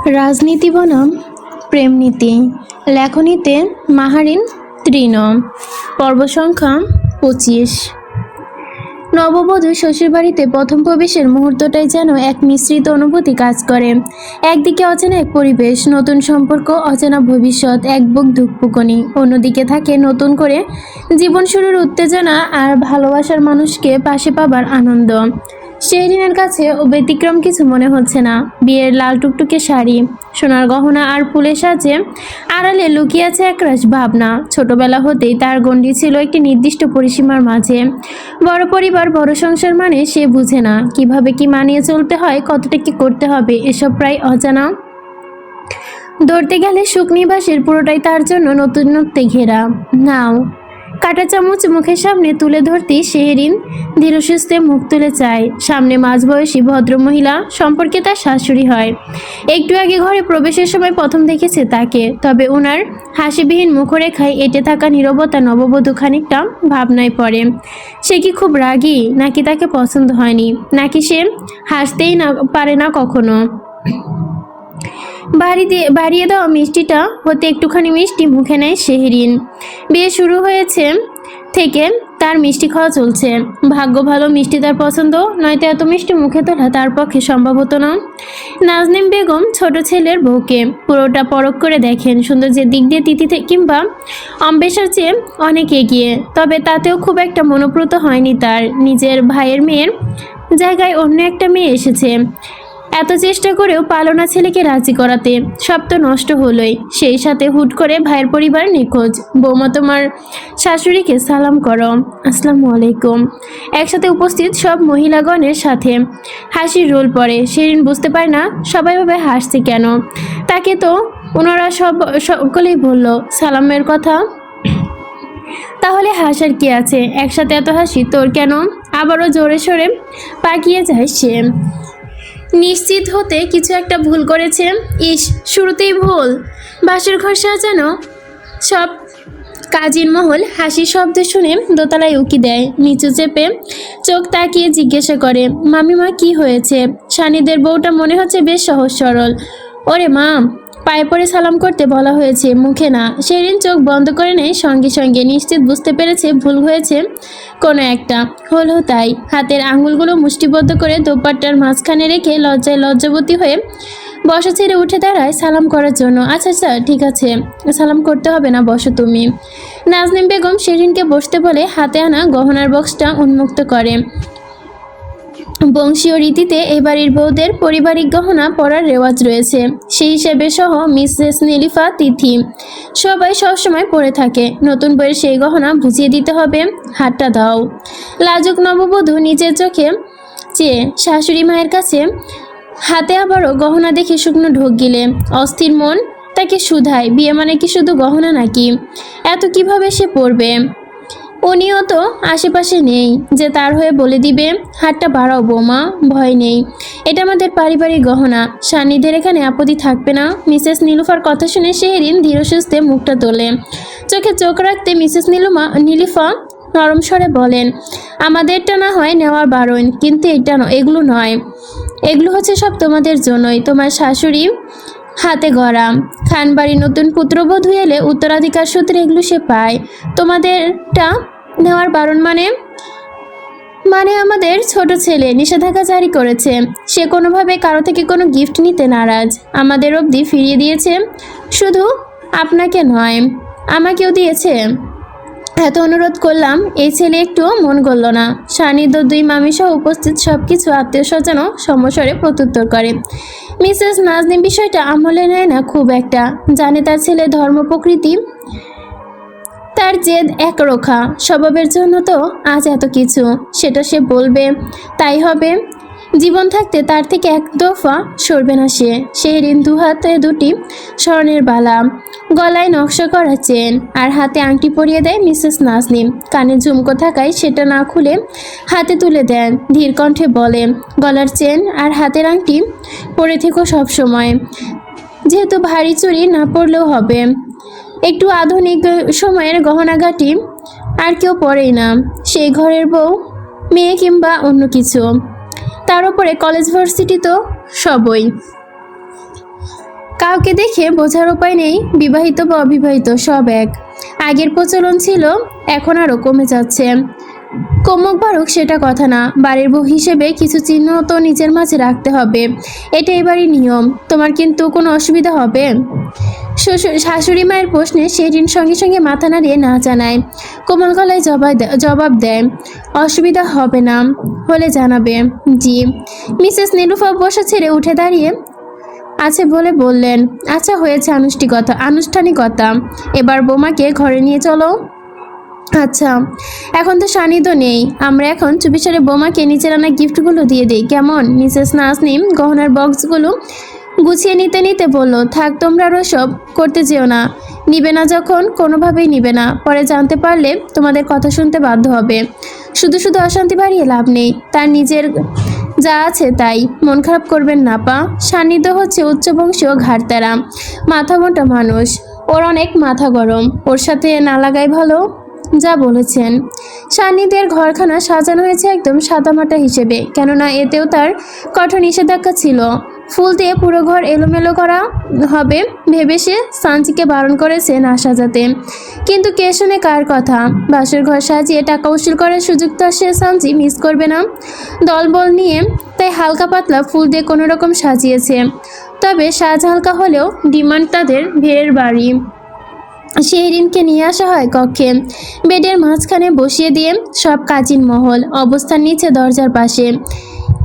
রাজনীতি বনাম প্রেমনীতি, লেখনীতে মাহারিন তৃণ, পর্ব সংখ্যা 25। নববধূ শ্বশুরবাড়িতে প্রথম প্রবেশের মুহূর্তটাই যেন এক মিশ্রিত অনুভূতি কাজ করে। একদিকে অচেনা এক পরিবেশ, নতুন সম্পর্ক, অচেনা ভবিষ্যৎ, এক বুক ধুকপুকনি। অন্যদিকে থাকে নতুন করে জীবন শুরুর উত্তেজনা আর ভালোবাসার মানুষকে পাশে পাবার আনন্দ। শেহরিনের কাছে ব্যতিক্রম কিছু মনে হচ্ছে না। বিয়ের লাল টুকটুকে শাড়ি, সোনার গহনা আর ফুলের সাজে আড়ালে লুকিয়ে আছে একরাশ ভাবনা। ছোটবেলা হতেই তার গণ্ডি ছিল একটি নির্দিষ্ট পরিসীমার মাঝে। বড় পরিবার, বড় সংসার মানে সে বুঝে না কিভাবে কি মানিয়ে চলতে হয়, কতটা কি করতে হবে, এসব প্রায় অজানা। ধরতে গেলে সুখনিবাসের পুরোটাই তার জন্য নতুনত্বে ঘেরা। নাও, কাঁটা চামচ মুখের সামনে তুলে ধরতেই শেহরিন ধীরসুস্থে মুখ তুলে চায়। সামনে মাঝবয়সী ভদ্রমহিলা, সম্পর্কে তার শাশুড়ি হয়। একটু আগে ঘরে প্রবেশের সময় প্রথম দেখেছে তাকে, তবে ওনার হাসিবিহীন মুখরেখায় এঁটে থাকা নীরবতা নববধূ খানিকটা ভাবনায় পড়ে। সে কি খুব রাগী, নাকি তাকে পছন্দ হয়নি, নাকি সে হাসতেই না পারে না কখনো। বাড়িয়ে দেওয়া মিষ্টিটা হতে একটুখানি মিষ্টি মুখে নেয় শেহরিন। বিয়ে শুরু হয়েছে থেকে তার মিষ্টি খাওয়া চলছে। ভাগ্য ভালো মিষ্টি তার পছন্দ, নয়তো এত মিষ্টি মুখে তোলা তার পক্ষে সম্ভব হতো না। নাজনীন বেগম ছোট ছেলের বউকে পুরোটা পরখ করে দেখেন। সৌন্দর্যের দিক দিয়ে তিথি কিংবা অম্বেশার চেয়ে অনেক এগিয়ে, তবে তাতেও খুব একটা মনোপ্রত হয়নি তার। নিজের ভাইয়ের মেয়ের জায়গায় অন্য একটা মেয়ে এসেছে। এত চেষ্টা করেও পালো না ছেলেকে রাজি করাতে, সব তো নষ্ট হলোই। সেই সাথে হুট করে ভাইয়ের পরিবার নিখোঁজ। বৌমা, তোমার শাশুড়িকে সালাম করো। আসসালামু আলাইকুম। একসাথে উপস্থিত সব মহিলাগণের সাথে হাসির রোল পড়ে। শেহরিন বুঝতে পারে না সবাই ভাবে হাসছে কেন। তাকে তো ওনারা সকলেই বলল সালামের কথা, তাহলে হাসার কি আছে? একসাথে এত হাসি তোর কেন? আবারও জোরে সোরে পাকিয়ে যায় সে। নিশ্চিত হতে কিছু একটা ভুল করেছে। ইস, শুরুতেই ভুল। বাসর ঘর সাজানো, সব কাজীর মহল হাসির শব্দ শুনে দোতলায় উকি দেয়। নিচু চেপে চোখ তাকিয়ে জিজ্ঞাসা করে, মামিমা কি হয়েছে? সানিদের বউটা মনে হচ্ছে বেশ সহজ সরল। ওরে মা, পায়ে পড়ে সালাম করতে বলা হয়েছে, মুখে না। শেহরিন চোখ বন্ধ করে নেয় সঙ্গে সঙ্গে। নিশ্চিত বুঝতে পেরেছে ভুল হয়েছে কোনো একটা। হলো তাই। হাতের আঙুলগুলো মুষ্টিবদ্ধ করে দোপাট্টার মাঝখানে রেখে লজ্জাবতী হয়ে বসা ছেড়ে উঠে দাঁড়ায় সালাম করার জন্য। আচ্ছা আচ্ছা, ঠিক আছে, সালাম করতে হবে না, বসো তুমি। নাজনীন বেগম শেহরিনকে বসতে বলে হাতে আনা গহনার বক্সটা উন্মুক্ত করে। বংশীয় রীতিতে এ বাড়ির বউদের পারিবারিক গহনা পরার রেওয়াজ রয়েছে। সেই হিসেবে সহ মিসেস নীলিফা, তিথি সবাই সবসময় পরে থাকে। নতুন বইয়ের সেই গহনা বুঝিয়ে দিতে হবে। হাতটা দাও। লাজুক নববধূ নিজের চোখে চেয়ে শাশুড়ি মায়ের কাছে হাতে আবারও গহনা দেখে শুকনো ঢোক গিলে। অস্থির মন তাকে শুধায়, বিয়ে মানে কি শুধু গহনা নাকি? এত কিভাবে সে পড়বে? উনিও তো আশেপাশে নেই যে তার হয়ে বলে দিবে। হাতটা বাড়াও বৌমা, ভয় নেই, এটা আমাদের পারিবারিক গহনা। সান্নিধ্যের এখানে আপত্তি থাকবে না? মিসেস নীলুফার কথা শুনে শেহরিন ধীরসুস্থে মুখটা তোলে। চোখে চোখ রাখতে মিসেস নীলিফা নরম স্বরে বলেন, আমাদেরটা না হয় নেওয়ার বারণ, কিন্তু এগুলো নয়। এগুলো হচ্ছে সব তোমাদের জন্যই। তোমার শাশুড়ি হাতে গড়া। খানবাড়ি নতুন পুত্রবধূ এলে উত্তরাধিকার সূত্রে এগুলো সে পায়। তোমাদেরটা নেওয়ার বারণ মানে আমাদের ছোট ছেলে নিষেধাজ্ঞা জারি করেছে। সে কোনোভাবে কারো থেকে কোনো গিফট নিতে নারাজ। আমাদের অবধি ফিরিয়ে দিয়েছে। শুধু আপনাকে নয়, আমাকেও দিয়েছে। এত অনুরোধ করলাম, এই ছেলে একটু মন গড়ল না। সান্নিধ্য দুই মামি সহ উপস্থিত সবকিছু আত্মীয় স্বজনও সমস্বরে প্রত্যুত্তর করে। মিসেস নাজনীন বিষয়টা আমলে নেয় না খুব একটা। জানে তার ছেলে ধর্ম প্রকৃতি, তার জেদ একরোখা স্বভাবের জন্য তো আজ এত কিছু। সেটা সে বলবে, তাই হবে। জীবন থাকতে তার থেকে এক দফা সরবে না সে। শেহরিন দুহাতে দুটি স্বর্ণের বালা, গলায় নকশা করা চেন আর হাতে আংটি পরিয়ে দেয় মিসেস নাজনীন। কানে ঝুমকো থাকায় সেটা না খুলে হাতে তুলে দেন। ধীর কণ্ঠে বলে, গলার চেন আর হাতের আংটি পরে থেকো সব সময়। যেহেতু ভারী চুরি না পরলেও হবে। একটু আধুনিক সময়ের গহনাগাটি আর কেউ পরেই না, সেই ঘরের বউ, মেয়ে কিংবা অন্য কিছু। তার উপরে কলেজ ভার্সিটি তো সবই। কাউকে দেখে বোঝার উপায় নেই, বিবাহিত বা অবিবাহিত সব এক। আগের প্রচলন ছিল, এখন আরও কমে যাচ্ছে। কমুক বাড়ুক সেটা কথা না, বাড়ির বউ হিসেবে কিছু চিহ্ন তো নিজের মাঝে রাখতে হবে, এটা এবারই নিয়ম। তোমার কিন্তু কোনো অসুবিধা হবে? শাশুড়ি মায়ের প্রশ্নে শেরিন সঙ্গে সঙ্গে মাথা নাড়িয়ে না জানায়, কোমল গলায় জবাব দেয়, অসুবিধা হবে না, হলে জানাবে। জি। মিসেস নীলুফা বসা ছেড়ে উঠে দাঁড়িয়ে আছে বলে বললেন, আচ্ছা হয়েছে আনুষ্ঠানিকতা, এবার বোমাকে ঘরে নিয়ে চলো। আচ্ছা, এখন তো সান্নিধ্য নেই, আমরা এখন চুপিসারে বোমাকে নিচের আনা গিফটগুলো দিয়ে দিই, কেমন? মিসেস নাজনীন গহনার বক্সগুলো গুছিয়ে নিতে নিতে বলল, থাক, তোমরা আরও সব করতে যেও না। নিবে না যখন কোনোভাবেই নিবে না, পরে জানতে পারলে তোমাদের কথা শুনতে বাধ্য হবে। শুধু শুধু অশান্তি বাড়িয়ে লাভ নেই, তার নিজের যা আছে তাই, মন খারাপ করবেন না পা। সান্নিধ্য হচ্ছে উচ্চবংশীয় ঘাড়তেরা মাথা মোটা মানুষ, ওর অনেক মাথা গরম, ওর সাথে না লাগাই ভালো। যা বলেছেন। সান্নিধ্যের ঘরখানা সাজানো হয়েছে একদম সাদামাটা হিসেবে, কেননা এতেও তার কঠোর নিষেধাজ্ঞা ছিল। ফুল দিয়ে পুরো ঘর এলোমেলো করা হবে ভেবে সে সানজিকে বারণ করেছে না সাজাতে, কিন্তু কে শুনে কার কথা। বাসর ঘর সাজিয়ে টাকা উসুল করার সুযোগ তো সে সানজি মিস করবে না দলবল নিয়ে, তাই হালকা পাতলা ফুল দিয়ে কোনো রকম সাজিয়েছে। তবে সাজ হালকা হলেও ডিমান্ড তাদের ভেড়ের বাড়ি। শেহরিনকে নিয়ে আসা হয় কক্ষে, বেডের মাঝখানে বসিয়ে দিয়ে সব কাজিন মহল অবস্থান নিচ্ছে দরজার পাশে।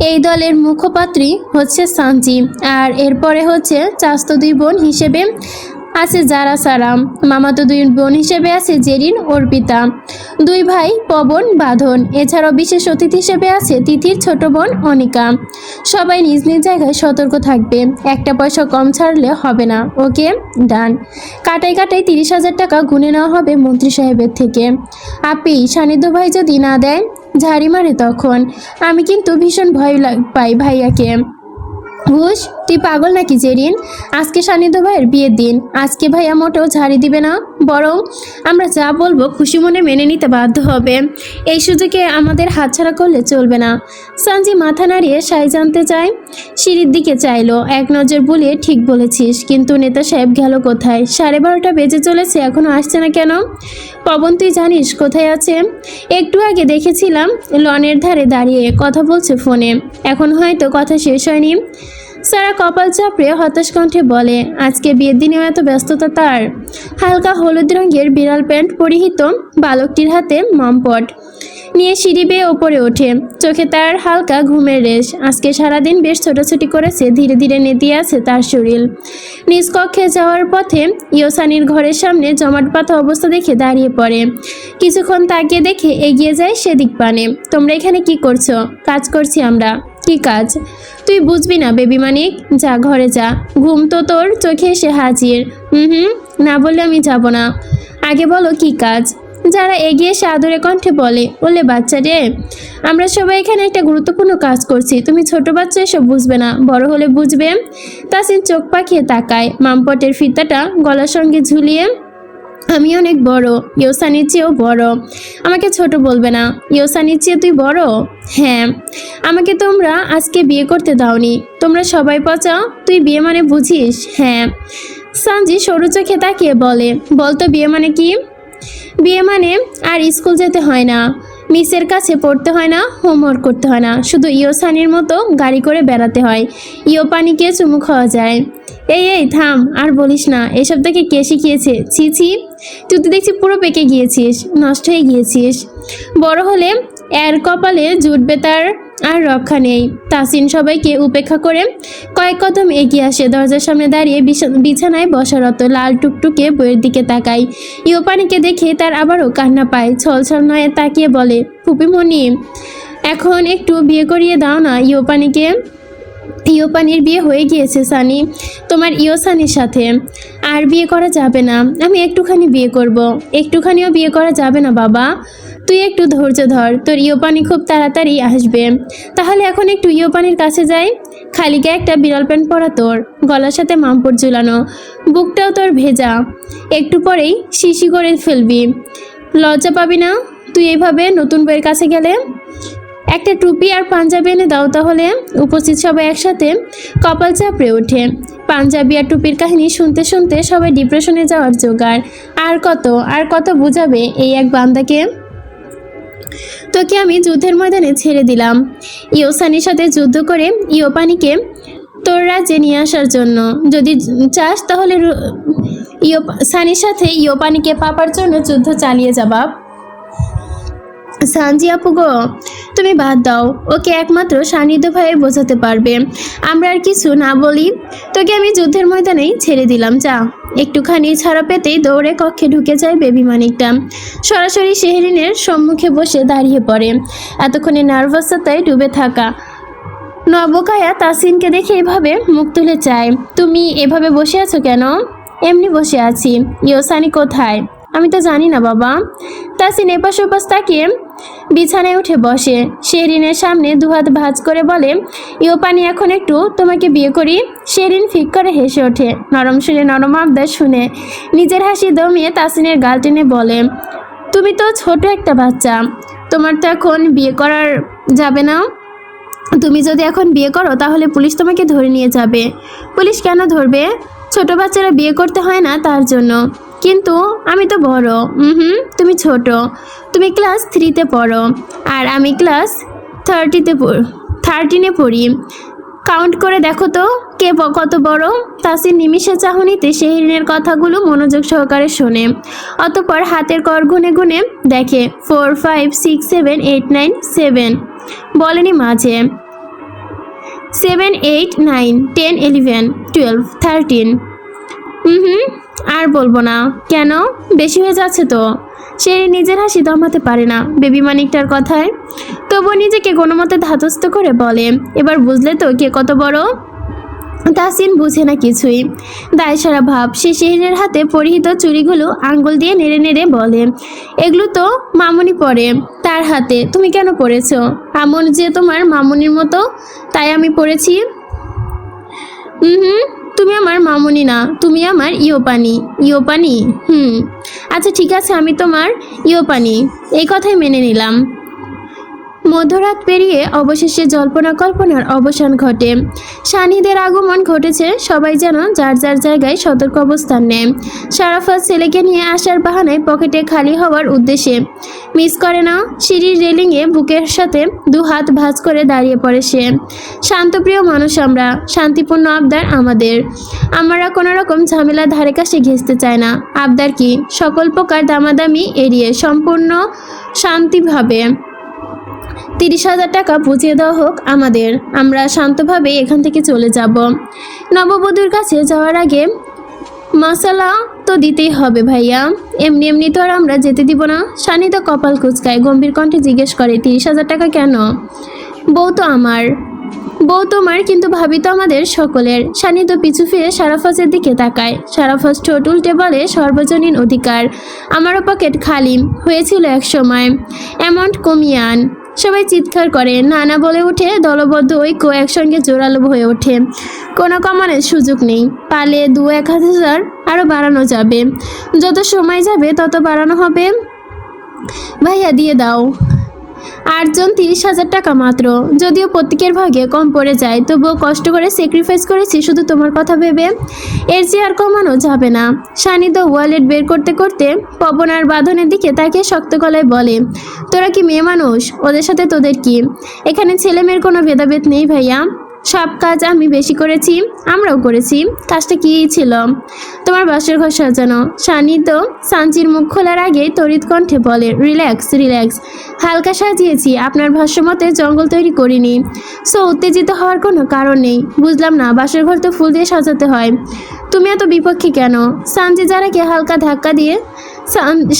এই দলের মুখপাত্রী হচ্ছে সানজি, আর এরপরে হচ্ছে চাস্তো দুই বোন হিসেবে আছে যারা সারাম, মামাতো দুই বোন হিসেবে আছে জেরিন অর্পিতা, দুই ভাই পবন বাঁধন, এছাড়াও বিশেষ অতিথি হিসেবে আছে তিথির ছোট বোন অনিকা। সবাই নিজ নিজ জায়গায় সতর্ক থাকবে, একটা পয়সা কম ছাড়লে হবে না। ওকে, ডান। কাটাই 30,000 টাকা গুনে নেওয়া হবে মন্ত্রী সাহেবের থেকে। আপি, সান্নিধ্য ভাই যদি না দেয় ঝাড়ি মারে তখন। আমি কিন্তু ভীষণ ভয় পাই ভাইয়াকে। হুশ, তুই পাগল নাকি জেরিন? আজকে সান্নিধ্য ভাইয়ের বিয়ের দিন, আজকে ভাইয়া মোটেও ঝাড়ি দিবে না, বরং আমরা যা বলবো খুশি মনে মেনে নিতে বাধ্য হবে। এই সুযোগে আমাদের হাতছাড়া করলে চলবে না। সানজি মাথা নাড়িয়ে সাই জানতে চায়, সিঁড়ির দিকে চাইলো, এক নজর বুলিয়ে, ঠিক বলেছিস, কিন্তু নেতা সাহেব গেল কোথায়? 12:30 বেজে চলেছে, এখনো আসছে না কেন? পবন, তুই জানিস কোথায় আছে? একটু আগে দেখেছিলাম লনের ধারে দাঁড়িয়ে কথা বলছে ফোনে, এখন হয়তো কথা শেষ হয়নি। সারা কপাল চাপড়ে হতাশ কণ্ঠে বলে, আজকে বিয়ের দিনেও এত ব্যস্ততা তার? হালকা হলুদ রঙের বিড়াল প্যান্ট পরিহিত বালকটির হাতে মমপট নিয়ে সিঁড়ি বেয়ে ওপরে ওঠে, চোখে তার হালকা ঘুমের রেশ। আজকে সারাদিন বেশ ছোটাছুটি করেছে, ধীরে ধীরে নেতিয়ে আছে তার শরীর। নিজ কক্ষে যাওয়ার পথে ইয়োসানির ঘরের সামনে জমাট পাতা অবস্থা দেখে দাঁড়িয়ে পড়ে, কিছুক্ষণ তাকিয়ে দেখে এগিয়ে যায় সেদিক পানে। তোমরা এখানে কি করছো? কাজ করছি আমরা। কি কাজ? তুই বুঝবি না বেবি মানিক, যা ঘরে যা, ঘুম তো তোর চোখে এসে হাজির। না বললে আমি যাব না। আগে বলো কি কাজ? যারা এগিয়ে এসে আদরে কণ্ঠে বলে, ওলে বাচ্চা রে, আমরা সবাই এখানে একটা গুরুত্বপূর্ণ কাজ করছি, তুমি ছোট বাচ্চা এসব বুঝবে না, বড় হলে বুঝবে। তাসিন চোখ পাকিয়ে তাকায়, মামপটের ফিতাটা গলার সঙ্গে ঝুলিয়ে, আমি অনেক বড়, ইয়োসানির চেয়েও বড়, আমাকে ছোট বলবে না। ইয়োসানির চেয়ে তুই বড়? হ্যাঁ। আমাকে তোমরা আজকে বিয়ে করতে দাওনি, তোমরা সবাই পচা, তুই বিয়ে মানে বুঝিস? হ্যাঁ। সানজি সরু চোখে তাকিয়ে বলে, বলতো বিয়ে মানে কি? বিয়ে মানে আর স্কুল যেতে হয় না, মিসের কাছে পড়তে হয় না, হোমওয়ার্ক করতে হয় না, শুধু ইয়োসানির মতো গাড়ি করে বেড়াতে হয়, ইয়োপানিকে চুমু খাওয়া যায়। এই থাম, আর বলিস না, এসব থেকে কে শিখিয়েছে? ছি ছি, তুই তো দেখছি পুরো পেকে গিয়েছিস, নষ্ট হয়ে গিয়েছিস। বড় হলে এর কপালে জুটবে তার আর রক্ষা নেই। তাসিন সবাইকে উপেক্ষা করে কয়েক কদম এগিয়ে আসে, দরজার সামনে দাঁড়িয়ে বিছানায় বসারত লাল টুকটুকে বইয়ের দিকে তাকায়। ইয়োপানিকে দেখে তার আবারও কান্না পায়, ছলছল নয়ে তাকিয়ে বলে, ফুপিমণি, এখন একটু বিয়ে করিয়ে দাও না ইয়োপানিকে। ইয়োপানির বিয়ে হয়ে গিয়েছে সানি, তোমার ইয়োসানির সাথে। আর বিয়ে করা যাবে না, আমি একটুখানি বিয়ে করব। একটুখানিও বিয়ে করা যাবে না বাবা, তুই একটু ধৈর্য ধর, তোর ইয়োপানি খুব তাড়াতাড়ি আসবে। তাহলে এখন একটু ইয়োপানির কাছে যাই। খালি গায়ে একটা বিড়াল প্যান্ট পরা তোর, গলার সাথে মামপট ঝুলানো, বুকটাও তোর ভেজা, একটু পরেই শিশি করে ফেলবি। লজ্জা পাবি না তুই এইভাবে নতুন বইয়ের কাছে গেলে? একটা টুপি আর পাঞ্জাবি এনে দাও তাহলে। উপস্থিত সবাই একসাথে কপাল চাপড়ে ওঠে। পাঞ্জাবি আর টুপির কাহিনী শুনতে শুনতে সবাই ডিপ্রেশনে যাওয়ার জোগাড়। আর কত বুঝাবে এই এক বান্দাকে। তোকে আমি যুদ্ধের ময়দানে ছেড়ে দিলাম ইয়োসানির সাথে যুদ্ধ করে ইয়োপানিকে তোর রাজ্যে নিয়ে আসার জন্য। যদি চাস তাহলে সানির সাথে ইয়োপানিকে পাবার জন্য যুদ্ধ চালিয়ে যাবা। সানজি আপু গো, তুমি বাদ দাও, ওকে একমাত্র সান্নিধ্য ভয়ে বোঝাতে পারবে। আমরা আর কিছু না বলি, তোকে আমি যুদ্ধের ময়দানেই ছেড়ে দিলাম, যা। একটুখানি ছাড়া পেতেই দৌড়ে কক্ষে ঢুকে যায় বেবি মানিকটা। সরাসরি শেহরিনের সম্মুখে বসে দাঁড়িয়ে পড়ে। এতক্ষণে নার্ভাসতায় ডুবে থাকা নবকায়া তাসিনকে দেখে এভাবে মুখ তুলে চায়। তুমি এভাবে বসে আছো কেন? এমনি বসে আছি। ইয়োসানি কোথায়? আমি তো জানি না বাবা। তাসিন এপাশ ওপাশ তাকিয়ে বিছানায় উঠে বসে। শেরিনের সামনে দুহাত ভাঁজ করে বলে, ইয়োপানি এখন একটু তোমাকে বিয়ে করি। শেরিন ফিক করে হেসে ওঠে। নরম সুরে নরম আবদার শুনে নিজের হাসি দমিয়ে তাসিনের গাল টেনে বলে, তুমি তো ছোট একটা বাচ্চা, তোমার তো এখন বিয়ে করার যাবে না। তুমি যদি এখন বিয়ে করো তাহলে পুলিশ তোমাকে ধরে নিয়ে যাবে। পুলিশ কেন ধরবে? ছোট বাচ্চারা বিয়ে করতে হয় না তার জন্য। কিন্তু আমি তো বড়। তুমি ছোট, তুমি ক্লাস 3-তে পড়ো আর আমি ক্লাস 13-এ পড়ি। কাউন্ট করে দেখো তো কে কত বড়। তাসির নিমিষে চাহনিতে শেহরিনের কথাগুলো মনোযোগ সহকারে শোনে। অতঃপর হাতের কর গুনে গুনে দেখে 4, 5, 6, 7, 8, 9, 7 বলেনি মাঝে 7, 8, 9, 10, 11, 12, 13। আর বলবো না। কেন? বেশি হয়ে যাচ্ছে তো। সে নিজের হাসি দমাতে পারে না বেবি মানিকটার কথায়। তবুও নিজেকে কোনো মতে ধাতস্থ করে বলে, এবার বুঝলে তো কে কত বড়? তাসিন বুঝে না কিছুই। দায়সারা ভাব। সে শেহরিনের হাতে পরিহিত চুড়িগুলো আঙ্গুল দিয়ে নেড়ে নেড়ে বলে, এগুলো তো মামুনি পরে তার হাতে, তুমি কেন পরেছো? আমন যে তোমার মামুনির মতো, তাই আমি পরেছি। তুমি আমার মামুনি না, তুমি আমার ইয়োপানি। ইয়োপানি? আচ্ছা ঠিক আছে, আমি তোমার ইয়োপানি, এই কথাই মেনে নিলাম। মধ্যরাত পেরিয়ে অবশেষে জল্পনা কল্পনার অবসান ঘটে। সানিদের আগমন ঘটেছে। সবাই যেন যার যার জায়গায় সতর্ক অবস্থান নেয়। শারাফাত ছেলেকে নিয়ে আসার বাহানায় পকেটে খালি হওয়ার উদ্দেশ্যে মিস করে না। সিঁড়ির রেলিংয়ে বুকের সাথে দুহাত ভাঁজ করে দাঁড়িয়ে পড়ে সে। শান্তপ্রিয় মানুষ আমরা, শান্তিপূর্ণ আবদার আমাদের। আমরা কোনো রকম ঝামেলা ধারে কাছে ঘেঁচতে চাই না। আবদার কি? সকল প্রকার দামাদামি এড়িয়ে সম্পূর্ণ শান্তিভাবে 30,000 টাকা বুঝিয়ে দেওয়া হোক আমাদের। আমরা শান্তভাবে এখান থেকে চলে যাব। নববধূর কাছে যাওয়ার আগে মশালা তো দিতেই হবে ভাইয়া, এমনি এমনি তো আর আমরা যেতে দিব না। সানি তো কপাল কুচকায়, গম্ভীর কণ্ঠে জিজ্ঞেস করে, 30,000 টাকা কেন? বউ তো আমার। বউ তোমার, কিন্তু ভাবি তো আমাদের সকলের। সানি তো পিছু ফিরে শারাফাজের দিকে তাকায়। শারাফাজ ঠোঁট উল্টে বলে, সর্বজনীন অধিকার। আমারও পকেট খালি হয়েছিল এক সময়, অ্যামাউন্ট কমিয়ে আন। সবাই চিৎকার করে, নানা বলে ওঠে। দলবদ্ধ ঐক্য একসঙ্গে জোরালো হয়ে ওঠে। কোনো কমানোর সুযোগ নেই। পালে 2-1,000 আরও বাড়ানো যাবে। যত সময় যাবে তত বাড়ানো হবে। ভাইয়া দিয়ে দাও। 8 জন 30,000 টাকা মাত্র। যদিও প্রত্যেকের ভাগে কম পড়ে যায়, তবুও কষ্ট করে স্যাক্রিফাইস করেছি শুধু তোমার কথা ভেবে। এর চেয়ে আর কমানো যাবে না। সানিধ্য ওয়ালেট বের করতে করতে পবনার বাঁধনের দিকে তাকিয়ে শক্ত গলায় বলে, তোরা কি মেয়ে মানুষ? ওদের সাথে তোদের কি? এখানে ছেলে মেয়ের কোনো ভেদাভেদ নেই ভাইয়া। সব কাজ আমি বেশি করেছি, আমরাও করেছি। কাজটা কী ছিল? তোমার বাসর ঘর সাজানো। সানিধ্য সাঞ্চির মুখ খোলার আগেই তড়িৎ কণ্ঠে বলে, রিল্যাক্স রিল্যাক্স, হালকা সাজিয়েছি। আপনার ভাষ্যমতে জঙ্গল তৈরি করিনি। সো উত্তেজিত হওয়ার কোনো কারণ নেই। বুঝলাম না, বাসর ঘর তো ফুল দিয়ে সাজাতে হয়। তুমি এত বিপক্ষে কেন? সাঞ্চি যারাকে হালকা ধাক্কা দিয়ে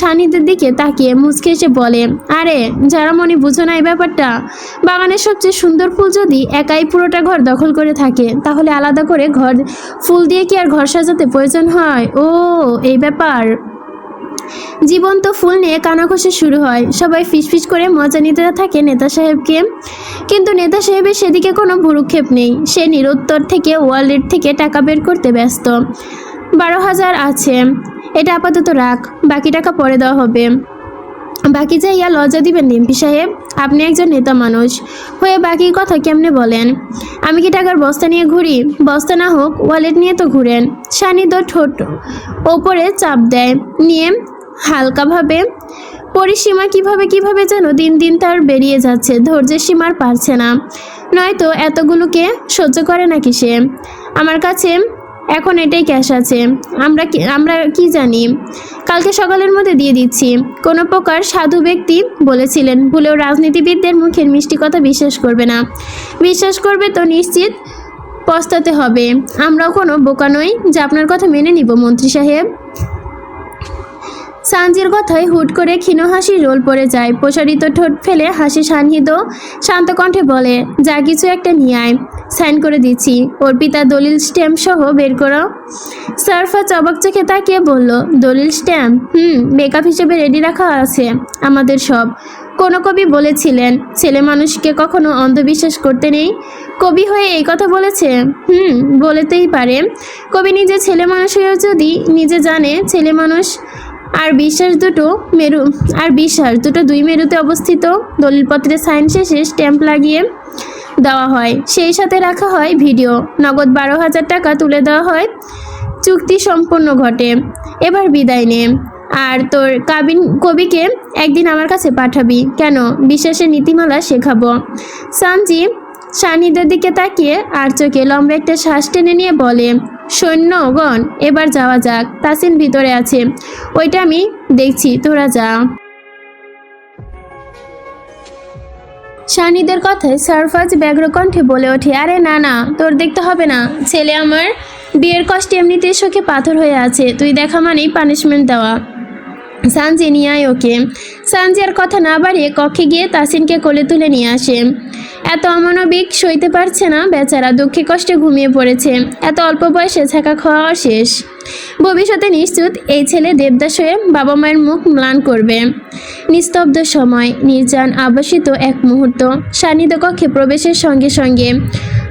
সানিদের দিকে তাকিয়ে মুচকে এসে বলে, আরে যারা মনে বুঝো না এই ব্যাপারটা। বাগানের সবচেয়ে সুন্দর ফুল যদি একাই পুরোটা ঘর দখল করে থাকে, তাহলে আলাদা করে ঘর ফুল দিয়ে কি আর ঘর সাজাতে প্রয়োজন হয়? ও এই ব্যাপার। জীবন্ত ফুল নিয়ে কানাঘষা শুরু হয়। সবাই ফিসফিস করে মজা নিতে থাকে নেতা সাহেবকে। কিন্তু নেতা সাহেবের সেদিকে কোনো ভুরুক্ষেপ নেই। সে নিরুত্তর থেকে ওয়ালেট থেকে টাকা বের করতে ব্যস্ত। 12,000 আছে, এটা আপাতত রাখ, বাকি টাকা পরে দেওয়া হবে। বাকি যাইয়া লজ্জা দিবেন এমপি সাহেব, আপনি একজন নেতা মানুষ হয়ে বাকির কথা কেমনে বলেন? আমি কি টাকার বস্তা নিয়ে ঘুরি? বস্তা না হোক ওয়ালেট নিয়ে তো ঘুরেন। সানিধ্য ঠোঁট ওপরে চাপ দেয়, নিয়ে হালকাভাবে পরিসীমা কিভাবে যেন দিন দিন তার বেরিয়ে যাচ্ছে, ধৈর্যের সীমার পারছে না। নয়তো এতগুলোকে সহ্য করে নাকি সে? আমার কাছে এখন এটাই ক্যাশ আছে, আমরা কি জানি, কালকে সকালের মধ্যে দিয়ে দিচ্ছি। কোনো প্রকার সাধু ব্যক্তি বলেছিলেন, ভুলেও রাজনীতিবিদদের মুখের মিষ্টি কথা বিশ্বাস করবে না। বিশ্বাস করবে তো নিশ্চিত পস্তাতে হবে। আমরাও কোনো বোকা নই যে আপনার কথা মেনে নিব মন্ত্রী সাহেব। সানজির কথায় হুট করে ক্ষীণ হাসির রোল পড়ে যায়। প্রসারিত ঠোঁট ফেলে হাসি সানহিদ শান্ত কণ্ঠে বলে, যা কিছু একটা নিয়ে আয়, সাইন করে দিচ্ছি। অর্পিতা দলিল স্ট্যাম্প সহ বের করো। সারফাজ অবাক চোখে তাকিয়ে বলল, দলিল স্ট্যাম্প? মেকআপ হিসেবে রেডি রাখা আছে আমাদের সব। কোনো কবি বলেছিলেন, ছেলে মানুষকে কখনো অন্ধবিশ্বাস করতে নেই। কবি হয়ে এই কথা বলেছে? বলতেই পারে। কবি নিজে ছেলে মানুষ হয়েও যদি নিজে জানে ছেলে মানুষ আর বিশ্বাস দুটো দুই মেরুতে অবস্থিত। দলিলপত্রে সাইন শেষে স্ট্যাম্প লাগিয়ে দেওয়া হয়, সেই সাথে রাখা হয় ভিডিও। নগদ 12,000 টাকা তুলে দেওয়া হয়। চুক্তি সম্পন্ন ঘটে। এবার বিদায় নে। আর তোর কবিকে একদিন আমার কাছে পাঠাবি। কেন? বিশ্বাসের নীতিমালা শেখাবো। সানজি সানিদের দিকে তাকিয়ে আর চোখে লম্বা একটা শ্বাস টেনে নিয়ে বলে, সৈন্যগণ এবার যাওয়া যাক। তাসিন ভিতরে আছে, ওইটা আমি দেখছি, তোরা যা। সানিদের কথায় সারফাজ ব্যগ্র কণ্ঠে বলে ওঠে, আরে না, তোর দেখতে হবে না। ছেলে আমার বিয়ের কষ্টে এমনিতেই চোখে পাথর হয়ে আছে, তুই দেখা মানেই পানিশমেন্ট দেওয়া। সানজি নিয়ে আয় ওকে। সানজি আর কথা না বাড়িয়ে কক্ষে গিয়ে তাসিনকে কোলে তুলে নিয়ে আসে। এত অমানবিক সইতে পারছে না বেচারা, দুঃখে কষ্টে ঘুমিয়ে পড়েছে। এত অল্প বয়সে ছাকা খাওয়া শেষ। ভবিষ্যতে নিশ্চিত এই ছেলে দেবদাস হয়ে বাবা মায়ের মুখ ম্লান করবে। নিস্তব্ধ সময়, নির্জন আবাসিত এক মুহূর্ত। সান্নিধ্য কক্ষে প্রবেশের সঙ্গে সঙ্গে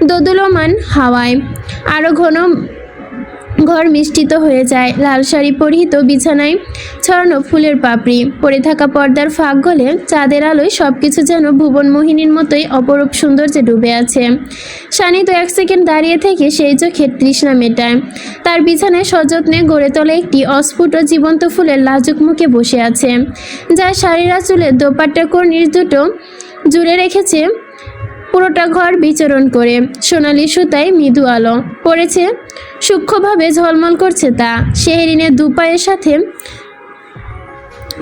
দোদুল্যমান হাওয়ায় আরও ঘন ঘর মিষ্টিত হয়ে যায়। লাল শাড়ি পরিহিত, বিছানায় ছড়ানো ফুলের পাপড়ি, পড়ে থাকা পর্দার ফাঁক গলে চাঁদের আলোয় সবকিছু যেন ভুবন মোহিনীর মতোই অপরূপ সৌন্দর্যে ডুবে আছে। সানিধ্য 1 সেকেন্ড দাঁড়িয়ে থেকে সেই চোখের তৃষ্ণা মেটায়। তার বিছানায় সযত্নে গড়ে তোলা একটি অস্ফুট জীবন্ত ফুলের লাজুক মুখে বসে আছে, যার শাড়ির চুলে দোপাট্টা কর্নিশ দুটো জুড়ে রেখেছে পুরোটা ঘর বিচরণ করে। সোনালি সুতায় মৃদু আলো পড়েছে, সূক্ষ্মভাবে ঝলমল করছে তা। শেহরিনের দুপায়ের সাথে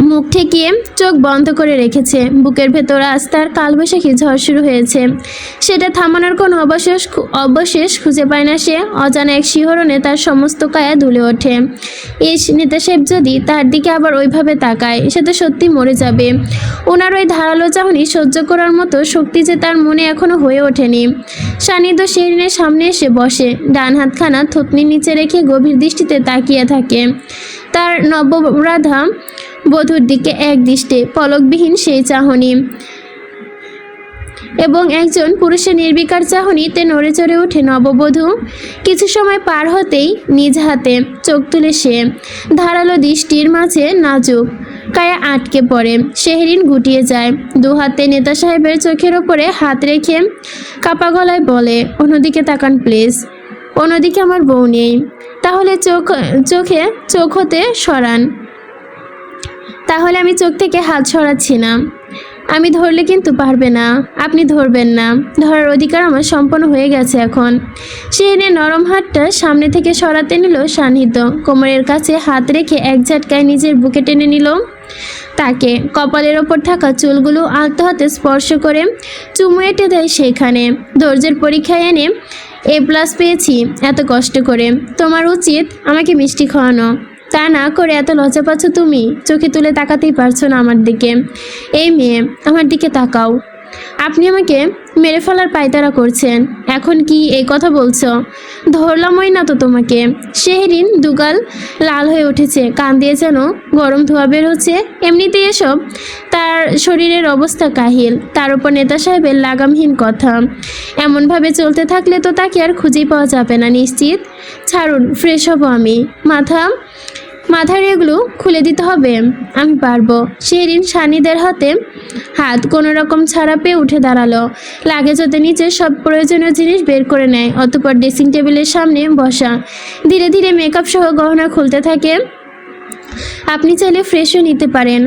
মুখ ঠেকিয়ে চোখ বন্ধ করে রেখেছে। বুকের ভেতর আজ তার কালবৈশাখী ঝড় শুরু হয়েছে। সেটা থামানোর কোনো অবশেষ খুঁজে পায় না সে। অজানা এক শিহরণে তার সমস্ত কায়া দুলে ওঠে। নেতা সাহেব যদি তার দিকে আবার ওইভাবে তাকায়, সে তো সত্যি মরে যাবে। ওনার ওই ধারালো চাহনি সহ্য করার মতো শক্তি যে তার মনে এখনো হয়ে ওঠেনি। সান্নিধ্য শেহরিনের সামনে এসে বসে, ডান হাতখানা থুতনির নিচে রেখে গভীর দৃষ্টিতে তাকিয়ে থাকে তার নবরাধা বধূর দিকে। এক দৃষ্টে পলকবিহীন সেই চাহনি এবং একজন পুরুষের নির্বিকার চাহনিতে নড়ে চড়ে ওঠে নববধূ। কিছু সময় পার হতেই নিজ হাতে চোখ তুলে সে ধারালো দৃষ্টির মাঝে নাজুক কায়া আটকে পড়ে। শেহরিন গুটিয়ে যায়, দু হাতে নেতা সাহেবের চোখের ওপরে হাত রেখে কাপা গলায় বলে, অন্যদিকে তাকান প্লিজ। অন্যদিকে আমার বউ নেই। তাহলে চোখ হতে সরান। তাহলে আমি চোখ থেকে হাত সরাচ্ছি না। আমি ধরলে কিন্তু পারবে না। আপনি ধরবেন না। ধরার অধিকার আমার সম্পন্ন হয়ে গেছে এখন। শেহরিনের নরম হাতটা সামনে থেকে সরাতে নিল সান্নিধ্য। কোমরের কাছে হাত রেখে এক ঝাটকায় নিজের বুকে টেনে নিল তাকে। কপালের ওপর থাকা চুলগুলো আলতো হাতে স্পর্শ করে চুমু এঁটে দেয় সেইখানে। ধৈর্যের পরীক্ষায় এনে A+ পেয়েছি এত কষ্ট করে। তোমার উচিত আমাকে মিষ্টি খাওয়ানো। তা না করে এত লজ্জা পাচ্ছ তুমি? চোখে তুলে তাকাতেই পারছো না আমার দিকে। এই মেয়ে, আমার দিকে তাকাও। আপনি আমাকে মেরে ফেলার পায়তারা করছেন, এখন কি এই কথা বলছো? ধরলামই না তো তোমাকে। শেহরিন দুগাল লাল হয়ে উঠেছে, কান দিয়ে যেন গরম ধোঁয়া বের হচ্ছে। এমনিতেই এসব তার শরীরের অবস্থা কাহিল, তার উপর নেতা সাহেবের লাগামহীন কথা। এমনভাবে চলতে থাকলে তো তাকে আর খুঁজেই পাওয়া যাবে না নিশ্চিত। ছাড়ুন, ফ্রেশ হব আমি। মাথা মাথার এগুলো খুলে দিতে হবে। আমি পারবো। শেরিন সানিদের হাতে হাত কোনো রকম ছাড়া পেয়ে উঠে দাঁড়ালো। লাগেজ হতে নিচে সব প্রয়োজনীয় জিনিস বের করে নেয়। অতঃপর ড্রেসিং টেবিলের সামনে বসা। ধীরে ধীরে মেকআপ সহ গহনা খুলতে থাকে। আপনি চাইলে ফ্রেশ হয়ে নিতে পারেন।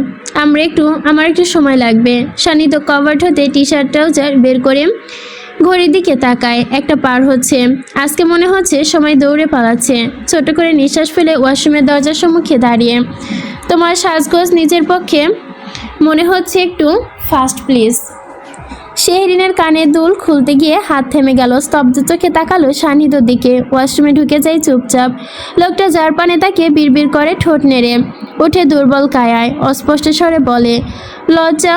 আমার একটু সময় লাগবে। সানি তো কভার্ড হতে টি শার্ট ট্রাউজার বের করে ঘড়ির দিকে তাকায়। একটা পার হচ্ছে। আজকে মনে হচ্ছে সময় দৌড়ে পালাচ্ছে। ছোট করে নিঃশ্বাস ফেলে ওয়াশরুমের দরজার সম্মুখে দাঁড়িয়ে। তোমার সাজগোজ নিজের পক্ষে মনে হচ্ছে একটু ফাস্ট প্লিজ। শেহরিনের কানের দুল খুলতে গিয়ে হাত থেমে গেল। স্তব্ধ চোখে তাকালো সানিদর দিকে। ওয়াশরুমে ঢুকে যায় চুপচাপ। লোকটা যার পানে তাকে বিড়বিড় করে ঠোঁট নেড়ে ওঠে দুর্বল কায়ায়। অস্পষ্ট স্বরে বলে, লজ্জা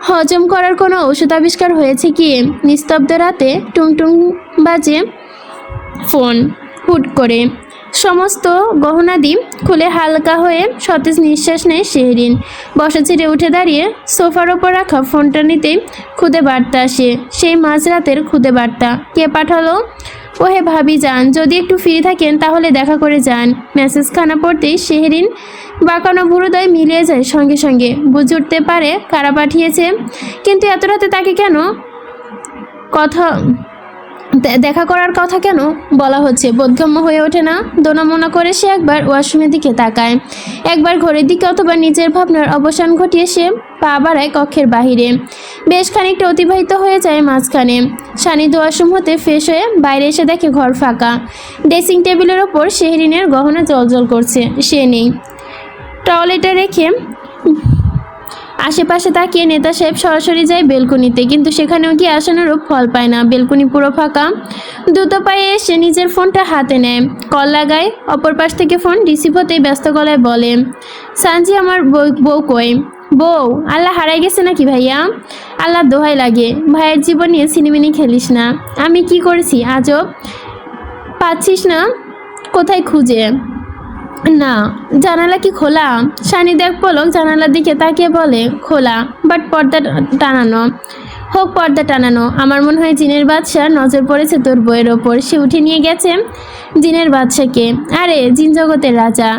হজম করার কোনো ওষুধ আবিষ্কার হয়েছে কি? নিস্তব্ধ রাতে টুংটুং বাজে ফোন। হুট করে সমস্ত গহনাদি খুলে হালকা হয়ে সতেজ নিঃশ্বাস নেয় শেহরিন। বসা ছেড়ে উঠে দাঁড়িয়ে সোফার ওপর রাখা ফোনটা নিতেই খুদে বার্তা আসে। সেই মাঝরাতের খুদে বার্তা। কে পাঠালো? ওহে ভাবি যান, যদি একটু ফ্রি থাকেন তাহলে দেখা করে যান। মেসেজ খানা পড়তেই শেহরিন বাঁকানো ভুরুদয় মিলিয়ে যায় সঙ্গে সঙ্গে। বুঝে উঠতে পারে কারা পাঠিয়েছে, কিন্তু এত রাতে তাকে কেন দেখা করার কথা কেন বলা হচ্ছে বোধগম্য হয়ে ওঠে না। দোনামোনা করে সে একবার ওয়াশরুমের দিকে তাকায়, একবার ঘরের দিকে, অথবা নিজের ভাবনার অবসান ঘটিয়ে সে পা বাড়ায় কক্ষের বাহিরে। বেশ খানিকটা অতিবাহিত হয়ে যায় মাঝখানে। সানিধ্য ওয়াশরুম হতে ফ্রেশ হয়ে বাইরে এসে দেখে ঘর ফাঁকা। ড্রেসিং টেবিলের ওপর শেহরিনের গহনা জলজল করছে। সে নেই। টয়লেটে রেখে আশেপাশে তাকিয়ে নেতা সাহেব সরাসরি যায় বেলকনিতে, কিন্তু সেখানেও গিয়ে আসানোরূপ ফল পায় না। বেলকনি পুরো ফাঁকা। দ্রুত পায়ে এসে নিজের ফোনটা হাতে নেয়, কল লাগায়। অপর পাশ থেকে ফোন রিসিভ হতেই ব্যস্ত গলায় বলে, সানজি, আমার বউ কই? বউ? আল্লাহ হারাই গেছে নাকি ভাইয়া? আল্লাহ দোহাই লাগে, ভাইয়ের জীবন নিয়ে সিনেমিনি খেলিস না। আমি কি করেছি আজব? পাচ্ছিস না? কোথায় খুঁজে? না, জানালা কি খোলা? সানি দেখ পলক জানালার দিকে তাকিয়ে বলে, খোলা, বাট পর্দা টানানো। হোক পর্দা টানানো। আমার মনে হয় জিনের বাদশার নজর পড়েছে তোর বইয়ের ওপর। সে উঠে নিয়ে গেছে জিনের বাদশাকে। আরে, জিন জগতের রাজা।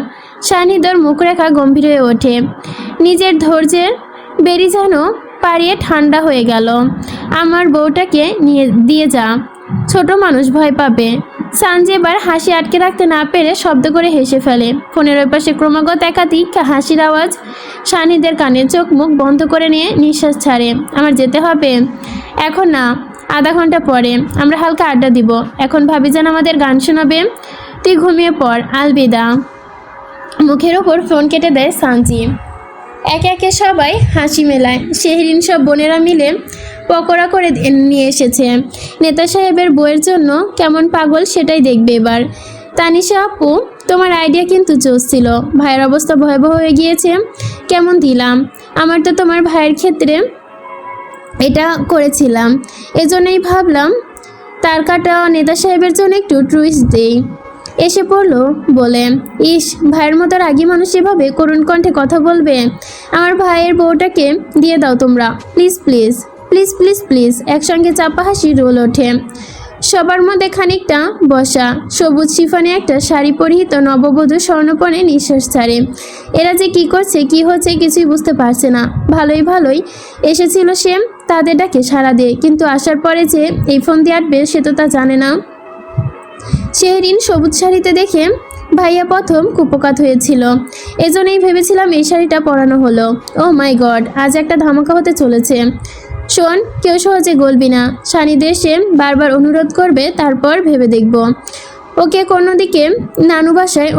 সানিদর মুখরেখা গম্ভীর হয়ে ওঠে। নিজের ধৈর্যের বেরি যেন পাড়িয়ে ঠান্ডা হয়ে গেল। আমার বউটাকে নিয়ে দিয়ে যা, ছোট মানুষ ভয় পাবে। সানজি এবার হাসি আটকে রাখতে না পেরে শব্দ করে হেসে ফেলে। ফোনের ওই পাশে ক্রমাগত একাধিক হাসির আওয়াজ। সানিদের কানে চোখ মুখ বন্ধ করে নিয়ে নিঃশ্বাস ছাড়ে। আমার যেতে হবে। এখন না, আধা ঘন্টা পরে আমরা হালকা আড্ডা দিব। এখন ভাবি যেন আমাদের গান শোনাবে। তুই ঘুমিয়ে পড়, আলবিদা। মুখের ওপর ফোন কেটে দেয় সানজি। একে একে সবাই হাসি মেলায়। শেহরিন সব বোনেরা মিলে পকোড়া করে নিয়ে এসেছে। নেতা সাহেবের বইয়ের জন্য কেমন পাগল সেটাই দেখবে এবার। তানিশা আপু, তোমার আইডিয়া কিন্তু জোশ ছিল। ভাইয়ের অবস্থা ভয়াবহ হয়ে গিয়েছে। কেমন দিলাম? আমার তো তোমার ভাইয়ের ক্ষেত্রে এটা করেছিলাম, এজন্যই ভাবলাম তার কাটা নেতা সাহেবের জন্য একটু টুইস্ট দেই। এসে পড়লো বলে, ইস, ভাইয়ের মতো রাগী মানুষ এভাবে করুণ কণ্ঠে কথা বলবে? আমার ভাইয়ের বউটাকে দিয়ে দাও তোমরা, please please please please please. একসঙ্গে চাপা হাসি রোল ওঠে সবার মধ্যে। খানিকটা বসা সবুজ শিফনে একটা শাড়ি পরিহিত নববধূ স্বর্ণপণে নিঃশ্বাস ছাড়ে। এরা যে কি করছে, কি হচ্ছে, কিছুই বুঝতে পারছে না। ভালোই এসেছিল সে তাদের ডাকে সাড়া দিয়ে, কিন্তু আসার পরে যে এই ফোন দিয়ে আটবে সে তো তা জানে না। শেহরিন সবুজ শাড়িতে দেখে ভাইয়া প্রথম কুপকাত হয়েছিল। এজন্যই ভেবেছিলাম এই শাড়িটা পরানো হলো। ও মাই গড, আজ একটা ধামাকা হতে চলেছে। শোন, কেউ সহজে গলবি না। সানিদের সে বারবার অনুরোধ করবে, তারপর ভেবে দেখব। ওকে কোনো দিকে নানু বাসায়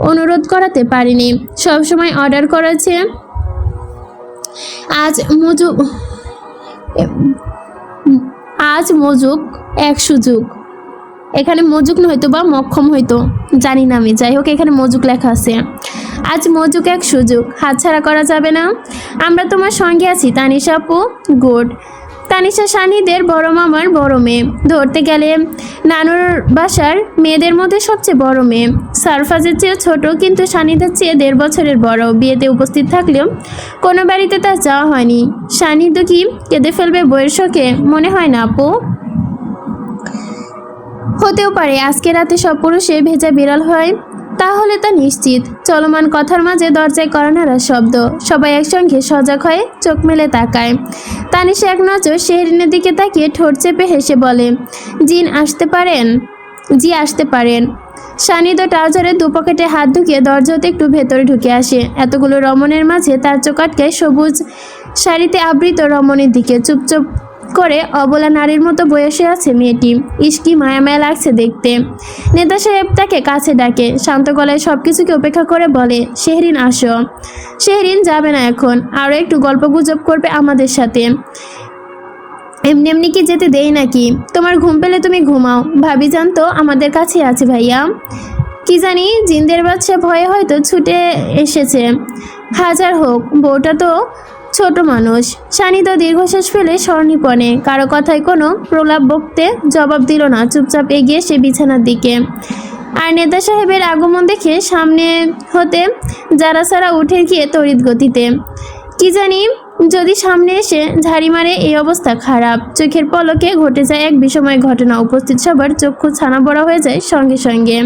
অনুরোধ করাতে পারিনি। সবসময় অর্ডার করেছে। আজ মজুক এক সুযোগ। এখানে মজুক নয়তো বা মক্ষম হয়তো, জানি না আমি। যাই হোক, এখানে মজুক লেখা আছে। আজ মজুক এক সুযোগ, হাতছাড়া করা যাবে না। আমরা তোমার সঙ্গে আছি তানিশা আপু। গুড। তানিশা সানিদের বড় মামার বড় মেয়ে। ধরতে গেলে নানুর বাসার মেয়েদের মধ্যে সবচেয়ে বড় মেয়ে। সারফাজের চেয়ে ছোট, কিন্তু সানিদের চেয়ে 1.5 বছরের বড়। বিয়েতে উপস্থিত থাকলেও কোনো বাড়িতে তার যাওয়া হয়নি। সানিধ্য কি কেঁদে ফেলবে বইয়ের শোকে? মনে হয় না আপু। হতেও পারে আজকে রাতে সব পুরুষে ভেজা বিড়াল হয়, তাহলে তা নিশ্চিত। চলমান কথার মাঝে দরজায় কড়া নাড়ার শব্দ। সবাই একসঙ্গে সজাগ হয়ে চোখ মেলে তাকায়। তানিশা এক নজর শেহরিনের দিকে তাকিয়ে ঠোঁট চেপে হেসে বলে, জিন আসতে পারেন? জি আসতে পারেন। সানিদ ট্রাউজারের দুপকেটে হাত ঢুকিয়ে দরজাতে একটু ভেতরে ঢুকে আসে। এতগুলো রমণের মাঝে তার চোখ আটকায় সবুজ শাড়িতে আবৃত রমণীর দিকে। চুপচাপ করে অবলা নারীর মতো বয়সে আছে মেয়েটি। ইস্কি মায়া মায়া লাগছে দেখতে। নেতা সাহেব তাকে কাছে ডাকে, শান্ত গলায় সব কিছুকে উপেক্ষা করে বলে, শেহরিন আসো। শেহরিন যাবে না এখন, আরও একটু গল্প গুজব করবে আমাদের সাথে। এমনি এমনি কি যেতে দেই নাকি? তোমার ঘুম পেলে তুমি ঘুমাও, ভাবি জানতো আমাদের কাছে আছে ভাইয়া। কি জানি জিন্দের বাচ্চা ভয়ে হয়তো ছুটে এসেছে। হাজার হোক, বউটা তো ছোট মানুষ। সানিদ দীর্ঘশ্বাস ফেলে স্বর্ণিপনে কারো কথায় কোনো প্রলাপ বকতে জবাব দিল না। চুপচাপ এগিয়ে সে বিছানার দিকে। আর নেতা সাহেবের আগমন দেখে সামনে হতে যারা সারা উঠে গিয়ে তড়িৎ গতিতে। কি জানি যদি সামনে এসে ঝাড়ি মারে, এই অবস্থা খারাপ। চোখের পলকে ঘটে যায় এক বিষময় ঘটনা। উপস্থিত সবার চক্ষু ছানা বড়া হয়ে যায় সঙ্গে সঙ্গে।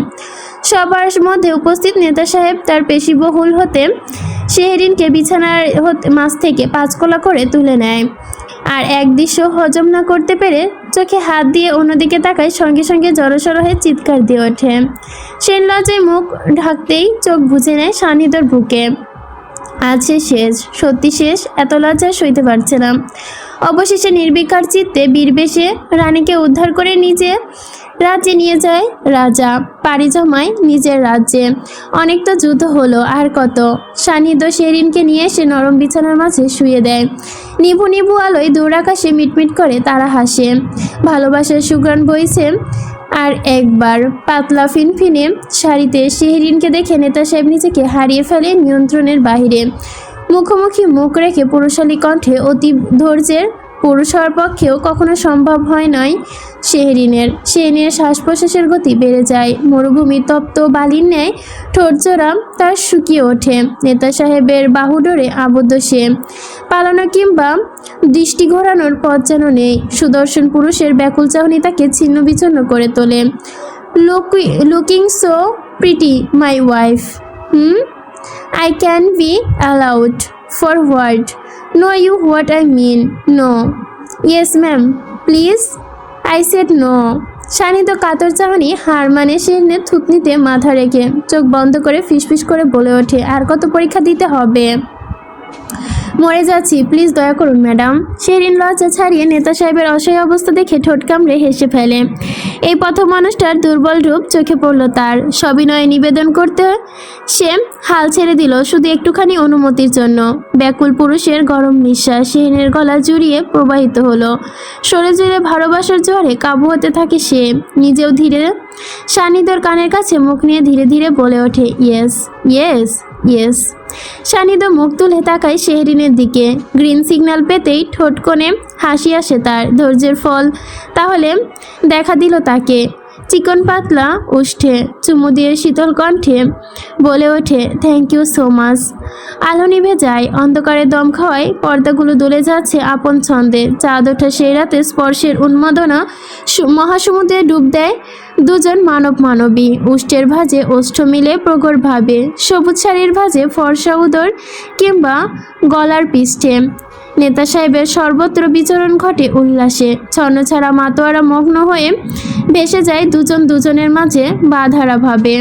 সবার মধ্যে উপস্থিত নেতা সাহেব তার পেশিবহুল হতে শেহরিনকে বিছানার মাঝ থেকে 5 কোলা করে তুলে নেয়। আর এক দৃশ্য হজম না করতে পেরে চোখে হাত দিয়ে অন্যদিকে তাকায়, সঙ্গে সঙ্গে জড়সড় হয়ে চিৎকার দিয়ে ওঠে। সে লজ্জায় মুখ ঢাকতেই চোখ বুজে নেয় সানিদর বুকে। আজ সে শেষ, সত্যি শেষ। এত লজ্জা সইতে পারছে না। অবশেষে নির্বিকার চিত্তে বীরবেশে রানীকে উদ্ধার করে নিজে রাজ্যে নিয়ে যায় রাজা। পাড়ি জমায় নিজের রাজ্যে। অনেক তো যুদ্ধ হলো, আর কত। সানিদ শেহরিনকে নিয়ে সে নরম বিছানার মাঝে শুয়ে দেয়। নিভু নিভু আলোয় দূর আকাশে মিটমিট করে তারা হাসে। ভালোবাসার সুঘ্রাণ বইছে। আর একবার পাতলা ফিনফিনে শাড়িতে শেহরিনকে দেখে নেতা সাহেব নিজেকে হারিয়ে ফেলে নিয়ন্ত্রণের বাহিরে। মুখোমুখি মুখ রেখে পুরুষালী কণ্ঠে অতি ধৈর্যের পুরুষ হওয়ার পক্ষেও কখনো সম্ভব হয় নয় শেহরিনের শ্বাস প্রশ্বাসের গতি বেড়ে যায়। মরুভূমি তপ্ত বালির ন্যায় ঠোঁটজোড়া তার শুকিয়ে ওঠে। নেতা সাহেবের বাহুডোরে আবদ্ধ সে। পালানো কিংবা দৃষ্টি ঘোরানোর পথ যেন নেই। সুদর্শন পুরুষের ব্যাকুল চাহনি তাকে ছিন্ন বিচ্ছিন্ন করে তোলে। Looking so pretty my wife, I can be allowed. For what? Know you what I mean? No. Yes, ma'am. Please? I said no. সানিদ কাতর চাহনি হার মানে শেহরিনের থুতনিতে মাথা রেখে চোখ বন্ধ করে ফিসফিস করে বলে ওঠে, আর কত পরীক্ষা দিতে হবে? মরে যাচ্ছি, প্লিজ দয়া করুন ম্যাডাম। শেহরিন লজ্জা ছাড়িয়ে নেতা সাহেবের অসহায় অবস্থা দেখে ঠোঁট কামড়ে হেসে ফেলে। এই প্রথম মানুষটার দুর্বল রূপ চোখে পড়ল তার। সবিনয়ে নিবেদন করতে সে হাল ছেড়ে দিল শুধু একটুখানি অনুমতির জন্য। ব্যাকুল পুরুষের গরম নিঃশ্বাস শেহরিনের গলা জুড়িয়ে প্রবাহিত হলো। সরে জুড়ে ভালোবাসার জোয়ারে কাবু হতে থাকে সে। নিজেও ধীরে সানিদর কানের কাছে মুখ নিয়ে ধীরে ধীরে বলে ওঠে, ইয়েস ইয়েস ইয়েস। সানিদ মুখ তুলে তাকায় শেহরিনের দিকে। গ্রিন সিগন্যাল পেতেই ঠোঁট কোণে হাসি আসে তার। ধৈর্যের ফল তাহলে দেখা দিল তাকে। চিকন পাতলা উষ্ঠে চুমু দিয়ে শীতল কণ্ঠে বলে ওঠে, থ্যাংক ইউ সো মাচ। আলো নিভে যায়, অন্ধকারে দম খাওয়ায় পর্দাগুলো দুলে যাচ্ছে আপন ছন্দে। চাঁদ ওঠা সেই রাতে স্পর্শের উন্মাদনা মহাসমুদ্রে ডুব দেয় দুজন মানব মানবী। উষ্টের ভাঁজে ওষ্ঠ মিলে প্রগর ভাবে, সবুজ শাড়ির ভাঁজে ফর্সা উদর কিংবা গলার পৃষ্ঠে। নেতা সাহেবের সর্বত্র বিচরণ ঘটে উল্লাসে। ছন্নছাড়া মাতোয়ারা মগ্ন হয়ে ভেসে যায় দুজন দুজনের মাঝে বাঁধারা ভাবে।